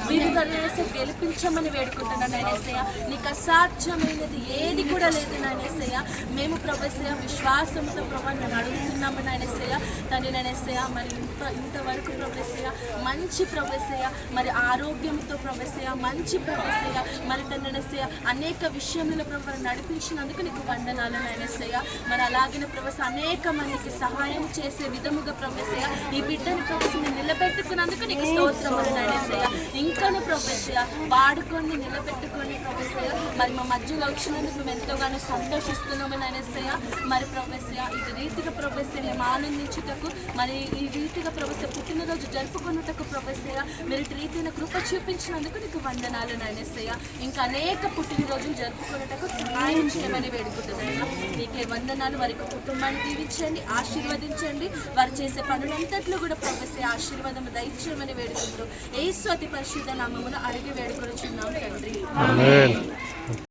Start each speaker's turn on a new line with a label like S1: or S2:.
S1: వీరి ద్వారా గెలిపించమని వేడుకుంటున్నాను నాయనసయ్య. నీకు అసాధ్యమైనది ఏది కూడా లేదు నాయనసయ్య. మేము ప్రభసయ్య విశ్వాసంతో ప్రభా మేము అడుగుతున్నాము నాయనసయ్య. తండ్రి నాయనసయ్య మరి ఇంతవరకు ప్రభసయ్య మంచి ప్రభసయ్య మరి ఆరోగ్యంతో ప్రభసయ్య మంచి ప్రభసయ్య మరి తండ్రి నాయనసయ్య అనేక విషయంలో ప్రభు నడిపించినందుకు నీకు వందనాలు నాయనసయ్య. మరి అలాగే ప్రభస అనేక మందికి సహాయం చేసే విధముగా ప్రభసయ్య ఈ బిడ్డని ప్రభసని నిలబెట్టుకున్నందుకు నీకు స్తోత్రములు నాయనసయ్య. ఇంకాను ప్రభసయ్య వాడుకొని నిలబెట్టుకొని ప్రభసయ్య మరి మా మధ్యలో వచ్చినందుకు మేము ఎంతోగానో సంతోషిస్తున్నాము నాయనసయ్య. మరి ప్రభసయ్య ఇది రీతిగా ప్రభసయ్య మేము ఆనందించుటకు మరి ఈ రీతిగా ప్రభస పుట్టినరోజు జరుపుకున్నటకు ప్రభసయ్య మీరు రీతిన కృప చూపించినందుకు నీకు వందనాలు నాయనసయ్య. ఇంకా అనేక పుట్టినరోజులు జరుపుకున్నటకు సహాయం చేయమని వేడుకుంటున్నాను. నీకే వందనాలు. వారికి కుటుంబాన్ని దీవించండి, ఆశీర్వదించండి. వారు చేసే పనులంతట్లో కూడా ప్రభసయ్య ఆశీర్వాదం దయచేయమని వేడుకుంటూ యేసు అతి పరిశుద్ధ నామమున అడిగి వేడుకొనుచున్నాము తండ్రి.